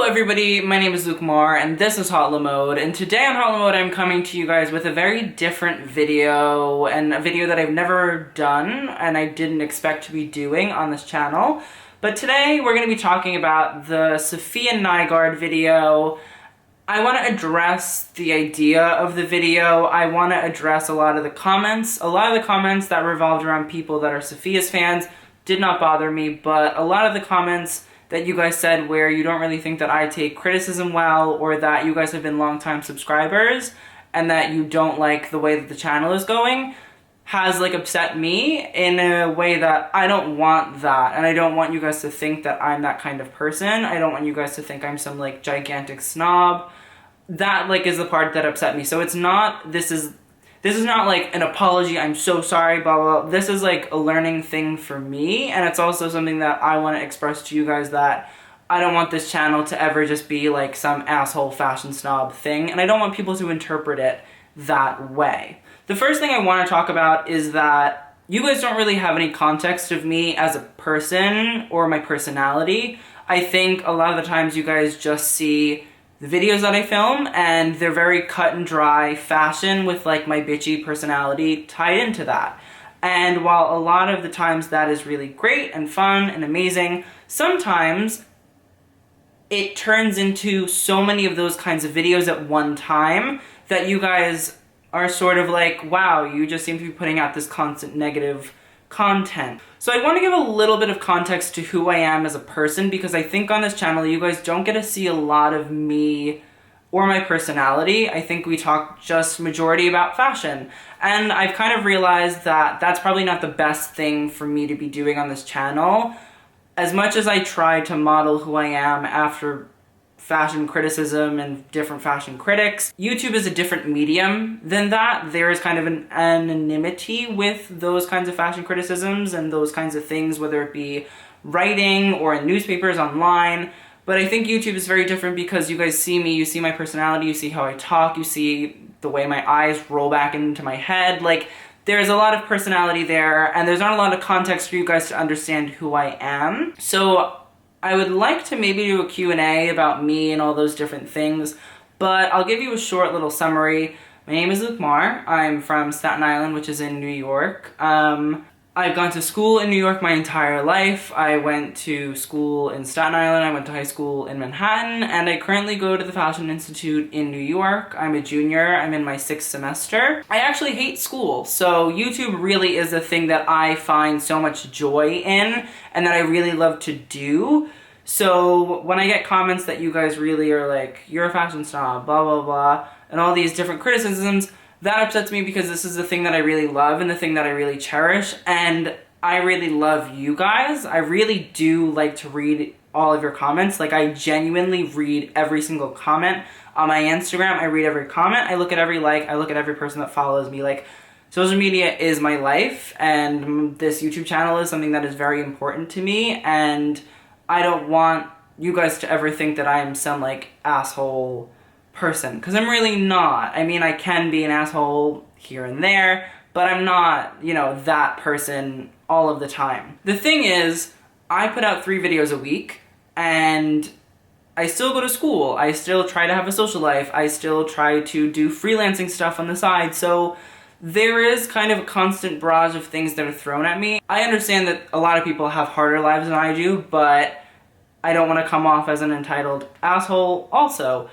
Hello everybody, my name is Luke Moore and this is Hot Mode, and today on Hot Mode I'm coming to you guys with a very different video, and a video that I've never done and I didn't expect to be doing on this channel. But today we're going to be talking about the Sophia Nygaard video. I want to address the idea of the video. I want to address a lot of the comments. A lot of the comments that revolved around people that are Sophia's fans did not bother me, but a lot of the comments that you guys said where you don't really think that I take criticism well, or that you guys have been longtime subscribers and that you don't like the way that the channel is going, has upset me in a way that I don't want that. And I don't want you guys to think that I'm that kind of person. I don't want you guys to think I'm some gigantic snob. That is the part that upset me. So it's not, this is not an apology, I'm so sorry, blah, blah, blah. This is a learning thing for me, and it's also something that I want to express to you guys, that I don't want this channel to ever just be some asshole fashion snob thing, and I don't want people to interpret it that way. The first thing I want to talk about is that you guys don't really have any context of me as a person or my personality. I think a lot of the times you guys just see the videos that I film, and they're very cut and dry fashion with my bitchy personality tied into that. And while a lot of the times that is really great and fun and amazing, sometimes it turns into so many of those kinds of videos at one time that you guys are sort of wow, you just seem to be putting out this constant negative content. So I want to give a little bit of context to who I am as a person, because I think on this channel you guys don't get to see a lot of me or my personality. I think we talk just majority about fashion, and I've kind of realized that that's probably not the best thing for me to be doing on this channel. As much as I try to model who I am after fashion criticism and different fashion critics, YouTube is a different medium than that. There is kind of an anonymity with those kinds of fashion criticisms and those kinds of things, whether it be writing or in newspapers, online. But I think YouTube is very different because you guys see me, you see my personality, you see how I talk, you see the way my eyes roll back into my head. There's a lot of personality there, and there's not a lot of context for you guys to understand who I am. So I would like to maybe do a Q&A about me and all those different things, but I'll give you a short little summary. My name is Luke Moore. I'm from Staten Island, which is in New York. I've gone to school in New York my entire life. I went to school in Staten Island, I went to high school in Manhattan, and I currently go to the Fashion Institute in New York. I'm a junior, I'm in my 6th semester. I actually hate school, so YouTube really is a thing that I find so much joy in, and that I really love to do. So when I get comments that you guys really are you're a fashion snob, blah, blah, blah, and all these different criticisms, that upsets me, because this is the thing that I really love and the thing that I really cherish, and I really love you guys. I really do like to read all of your comments. I genuinely read every single comment on my Instagram. I read every comment, I look at every I look at every person that follows me. Social media is my life, and this YouTube channel is something that is very important to me, and I don't want you guys to ever think that I am some asshole person, because I'm really not. I mean, I can be an asshole here and there, but I'm not, that person all of the time. The thing is, I put out 3 videos a week, and I still go to school. I still try to have a social life. I still try to do freelancing stuff on the side, so there is kind of a constant barrage of things that are thrown at me. I understand that a lot of people have harder lives than I do, but I don't want to come off as an entitled asshole also.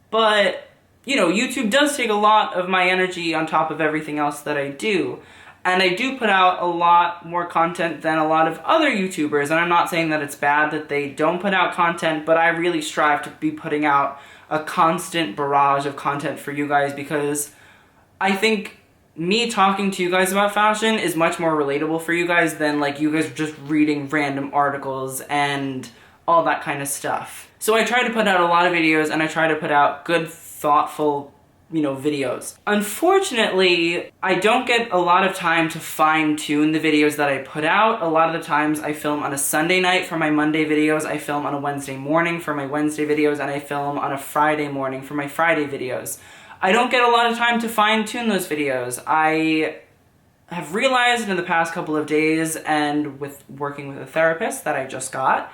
But, YouTube does take a lot of my energy on top of everything else that I do. And I do put out a lot more content than a lot of other YouTubers. And I'm not saying that it's bad that they don't put out content, but I really strive to be putting out a constant barrage of content for you guys, because I think me talking to you guys about fashion is much more relatable for you guys than you guys just reading random articles and all that kind of stuff. So I try to put out a lot of videos, and I try to put out good, thoughtful, videos. Unfortunately, I don't get a lot of time to fine-tune the videos that I put out. A lot of the times I film on a Sunday night for my Monday videos, I film on a Wednesday morning for my Wednesday videos, and I film on a Friday morning for my Friday videos. I don't get a lot of time to fine-tune those videos. I have realized in the past couple of days, and with working with a therapist that I just got,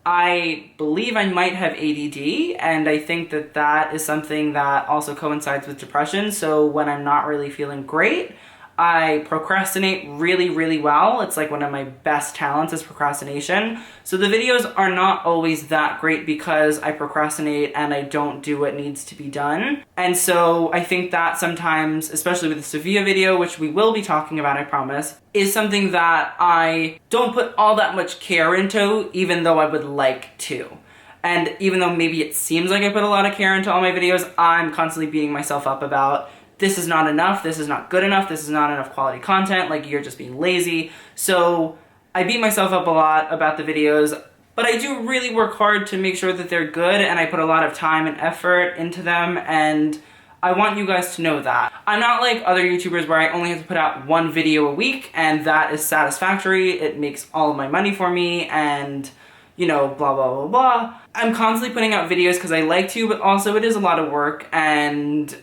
I believe I might have ADD, and I think that that is something that also coincides with depression. So when I'm not really feeling great, I procrastinate really, really well. It's like one of my best talents is procrastination. So the videos are not always that great because I procrastinate and I don't do what needs to be done. And so I think that sometimes, especially with the Sophia video, which we will be talking about, I promise, is something that I don't put all that much care into, even though I would like to. And even though maybe it seems like I put a lot of care into all my videos, I'm constantly beating myself up about this is not enough, this is not good enough, this is not enough quality content, like you're just being lazy. So I beat myself up a lot about the videos, but I do really work hard to make sure that they're good, and I put a lot of time and effort into them, and I want you guys to know that. I'm not like other YouTubers where I only have to put out one video a week and that is satisfactory. It makes all of my money for me and, you know, blah, blah, blah, blah. I'm constantly putting out videos because I like to, but also it is a lot of work, and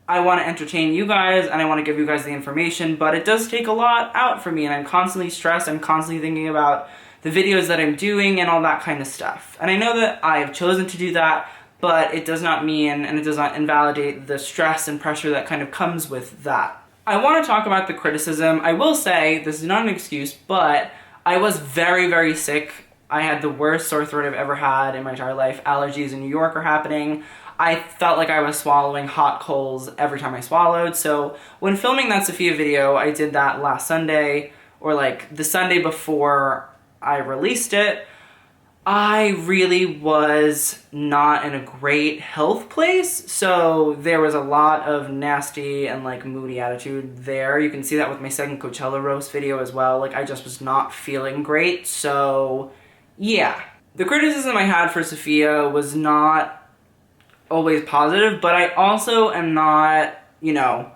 I want to entertain you guys and I want to give you guys the information, but it does take a lot out for me, and I'm constantly stressed. I'm constantly thinking about the videos that I'm doing and all that kind of stuff. And I know that I have chosen to do that, but it does not mean, and it does not invalidate the stress and pressure that kind of comes with that. I want to talk about the criticism. I will say, this is not an excuse, but I was very, very sick. I had the worst sore throat I've ever had in my entire life. Allergies in New York are happening. I felt like I was swallowing hot coals every time I swallowed. So when filming that Sophia video, I did that last Sunday, or like the Sunday before I released it. I really was not in a great health place. So there was a lot of nasty and like moody attitude there. You can see that with my second Coachella roast video as well. Like I just was not feeling great. So yeah, the criticism I had for Sophia was not always positive, but I also am not, you know,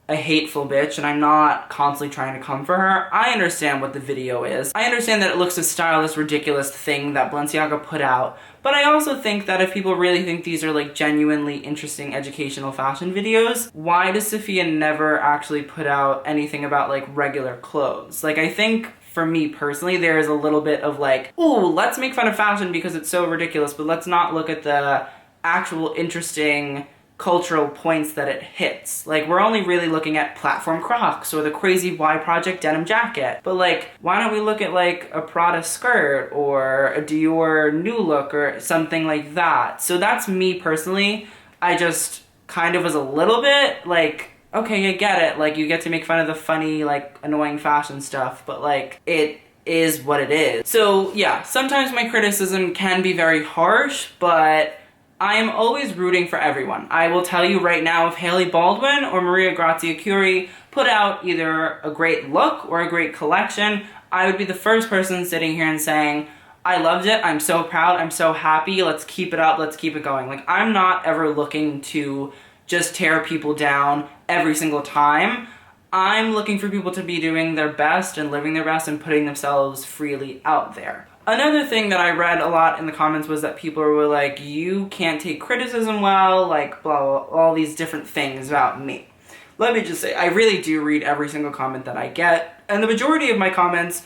a hateful bitch, and I'm not constantly trying to come for her. I understand what the video is. I understand that it looks to style this ridiculous thing that Balenciaga put out, but I also think that if people really think these are like genuinely interesting educational fashion videos, why does Sophia never actually put out anything about like regular clothes? Like I think for me personally, there is a little bit of like, ooh, let's make fun of fashion because it's so ridiculous, but let's not look at the actual interesting cultural points that it hits. Like we're only really looking at platform Crocs or the crazy Y Project denim jacket. But like, why don't we look at like a Prada skirt or a Dior new look or something like that? So that's me personally. I just kind of was a little bit like, okay, I get it. Like you get to make fun of the funny, like annoying fashion stuff, but like it is what it is. So yeah, sometimes my criticism can be very harsh, but I am always rooting for everyone. I will tell you right now, if Hailey Baldwin or Maria Grazia Curie put out either a great look or a great collection, I would be the first person sitting here and saying, I loved it, I'm so proud, I'm so happy, let's keep it up, let's keep it going. Like, I'm not ever looking to just tear people down every single time. I'm looking for people to be doing their best and living their best and putting themselves freely out there. Another thing that I read a lot in the comments was that people were like, you can't take criticism well, like blah, blah, all these different things about me. Let me just say, I really do read every single comment that I get, and the majority of my comments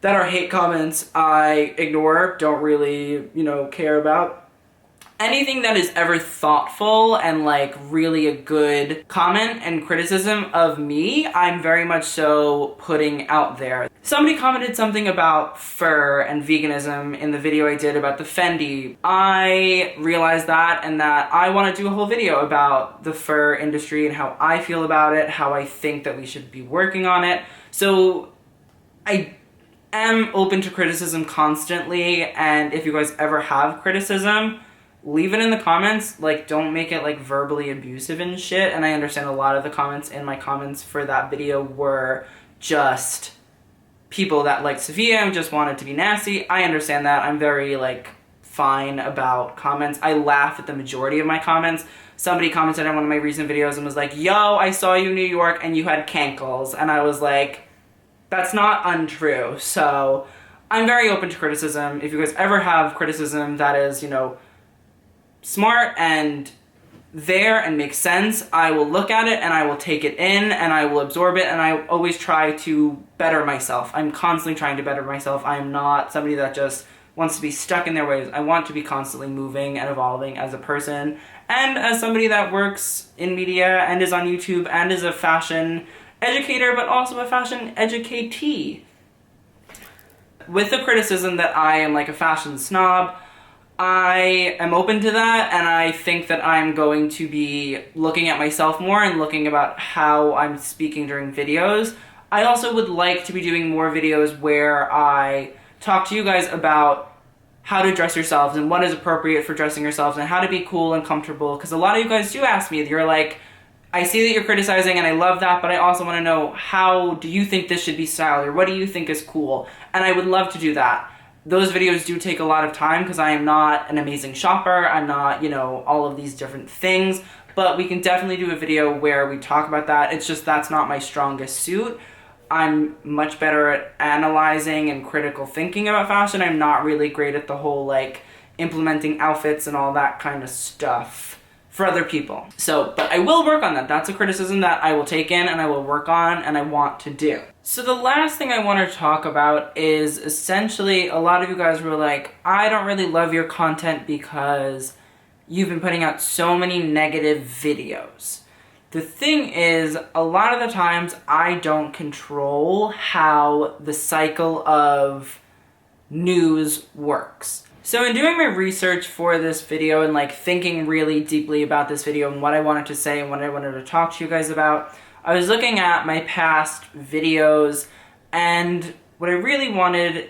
that are hate comments, I ignore, don't really, you know, care about. Anything that is ever thoughtful and like really a good comment and criticism of me, I'm very much so putting out there. Somebody commented something about fur and veganism in the video I did about the Fendi. I realized that, and that I want to do a whole video about the fur industry and how I feel about it, how I think that we should be working on it. So I am open to criticism constantly, and if you guys ever have criticism, leave it in the comments. Like, don't make it like verbally abusive and shit. And I understand a lot of the comments in my comments for that video were just people that liked Sophia and just wanted to be nasty. I understand that. I'm very like fine about comments. I laugh at the majority of my comments. Somebody commented on one of my recent videos and was like, yo, I saw you in New York and you had cankles. And I was like, that's not untrue. So I'm very open to criticism. If you guys ever have criticism that is, you know, smart and there and makes sense, I will look at it and I will take it in and I will absorb it, and I always try to better myself. I'm constantly trying to better myself. I'm not somebody that just wants to be stuck in their ways. I want to be constantly moving and evolving as a person and as somebody that works in media and is on YouTube and is a fashion educator, but also a fashion educatee. With the criticism that I am like a fashion snob, I am open to that, and I think that I'm going to be looking at myself more and looking about how I'm speaking during videos. I also would like to be doing more videos where I talk to you guys about how to dress yourselves and what is appropriate for dressing yourselves and how to be cool and comfortable, because a lot of you guys do ask me, you're like, I see that you're criticizing and I love that, but I also want to know, how do you think this should be styled, or what do you think is cool? And I would love to do that. Those videos do take a lot of time because I am not an amazing shopper. I'm not, you know, all of these different things, but we can definitely do a video where we talk about that. It's just that's not my strongest suit. I'm much better at analyzing and critical thinking about fashion. I'm not really great at the whole like implementing outfits and all that kind of stuff for other people. So, but I will work on that. That's a criticism that I will take in and I will work on and I want to do. So the last thing I want to talk about is essentially a lot of you guys were like, I don't really love your content because you've been putting out so many negative videos. The thing is, a lot of the times I don't control how the cycle of news works. So in doing my research for this video and like thinking really deeply about this video and what I wanted to say and what I wanted to talk to you guys about, I was looking at my past videos, and what I really wanted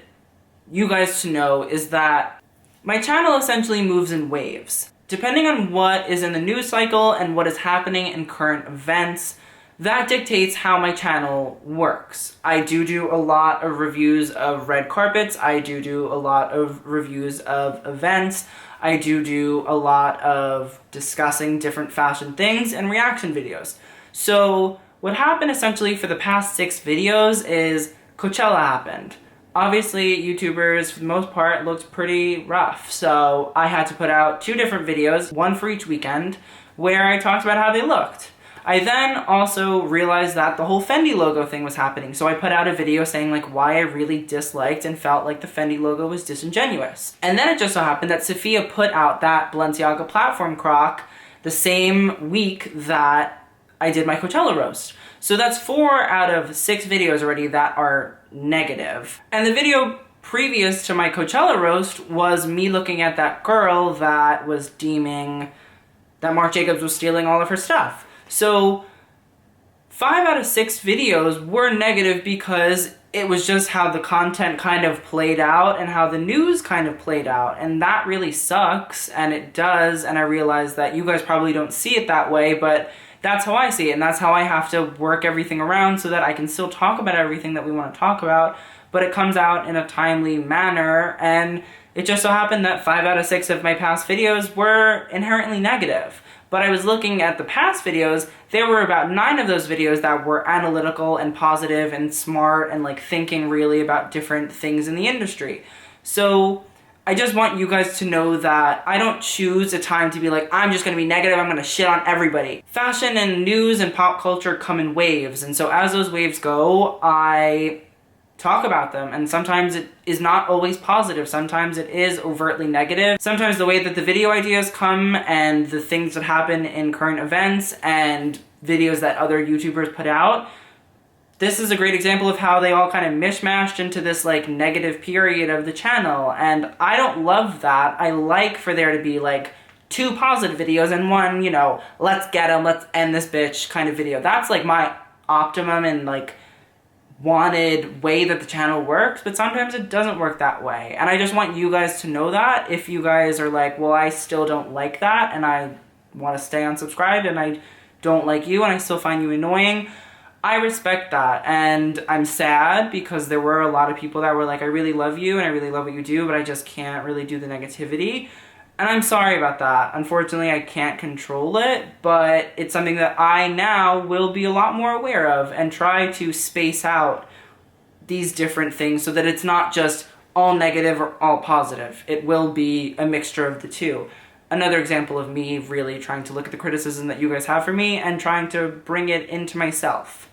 you guys to know is that my channel essentially moves in waves. Depending on what is in the news cycle and what is happening in current events, that dictates how my channel works. I do a lot of reviews of red carpets. I do a lot of reviews of events. I do a lot of discussing different fashion things and reaction videos. So what happened essentially for the past 6 videos is Coachella happened. Obviously, YouTubers, for the most part, looked pretty rough. So I had to put out 2 different videos, one for each weekend, where I talked about how they looked. I then also realized that the whole Fendi logo thing was happening, so I put out a video saying like why I really disliked and felt like the Fendi logo was disingenuous. And then it just so happened that Sophia put out that Balenciaga platform croc the same week that I did my Coachella roast. So that's 4 out of 6 videos already that are negative. And the video previous to my Coachella roast was me looking at that girl that was deeming that Marc Jacobs was stealing all of her stuff. So 5 out of 6 videos were negative because it was just how the content kind of played out and how the news kind of played out. And that really sucks, and it does, and I realize that you guys probably don't see it that way, but that's how I see it, and that's how I have to work everything around so that I can still talk about everything that we want to talk about, but it comes out in a timely manner, and it just so happened that 5 out of 6 of my past videos were inherently negative. But I was looking at the past videos, there were about 9 of those videos that were analytical and positive and smart and like thinking really about different things in the industry. So I just want you guys to know that I don't choose a time to be like, I'm just gonna be negative, I'm gonna shit on everybody. Fashion and news and pop culture come in waves, and so as those waves go, I talk about them, and sometimes it is not always positive, sometimes it is overtly negative. Sometimes the way that the video ideas come and the things that happen in current events and videos that other YouTubers put out, this is a great example of how they all kind of mishmashed into this like negative period of the channel, and I don't love that. I like for there to be like 2 positive videos and 1, you know, let's get them, let's end this bitch kind of video. That's like my optimum and like wanted way that the channel works, but sometimes it doesn't work that way. And I just want you guys to know that if you guys are like, well, I still don't like that and I want to stay unsubscribed and I don't like you and I still find you annoying, I respect that. And I'm sad because there were a lot of people that were like, I really love you and I really love what you do, but I just can't really do the negativity. And I'm sorry about that. Unfortunately, I can't control it, but it's something that I now will be a lot more aware of and try to space out these different things so that it's not just all negative or all positive. It will be a mixture of the two. Another example of me really trying to look at the criticism that you guys have for me and trying to bring it into myself.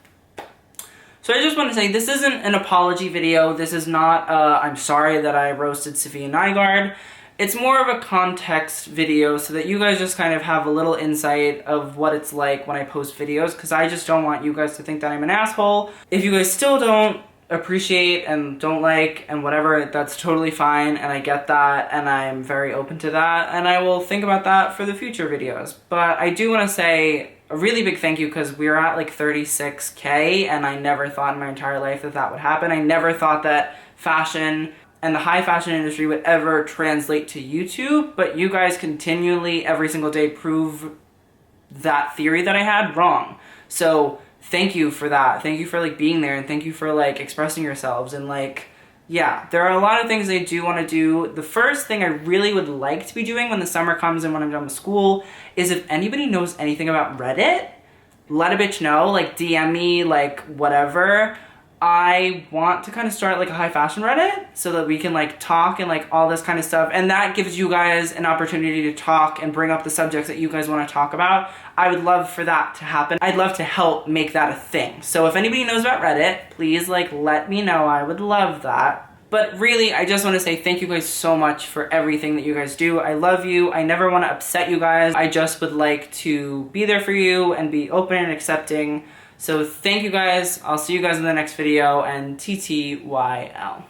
So I just want to say this isn't an apology video. This is not I'm sorry that I roasted Sophia Nygaard. It's more of a context video so that you guys just kind of have a little insight of what it's like when I post videos, because I just don't want you guys to think that I'm an asshole. If you guys still don't appreciate and don't like and whatever, that's totally fine, and I get that, and I'm very open to that, and I will think about that for the future videos. But I do want to say a really big thank you, because we're at like 36K, and I never thought in my entire life that that would happen. I never thought that fashion and the high fashion industry would ever translate to YouTube, but you guys continually, every single day, prove that theory that I had wrong. So thank you for that. Thank you for like being there, and thank you for like expressing yourselves, and like, yeah, there are a lot of things I do want to do. The first thing I really would like to be doing when the summer comes and when I'm done with school is, if anybody knows anything about Reddit, let a bitch know, like DM me, like whatever. I want to kind of start like a high fashion Reddit so that we can like talk and like all this kind of stuff, and that gives you guys an opportunity to talk and bring up the subjects that you guys want to talk about. I would love for that to happen. I'd love to help make that a thing. So if anybody knows about Reddit, please like let me know. I would love that. But really, I just want to say thank you guys so much for everything that you guys do. I love you. I never want to upset you guys. I just would like to be there for you and be open and accepting. So thank you guys. I'll see you guys in the next video, and TTYL.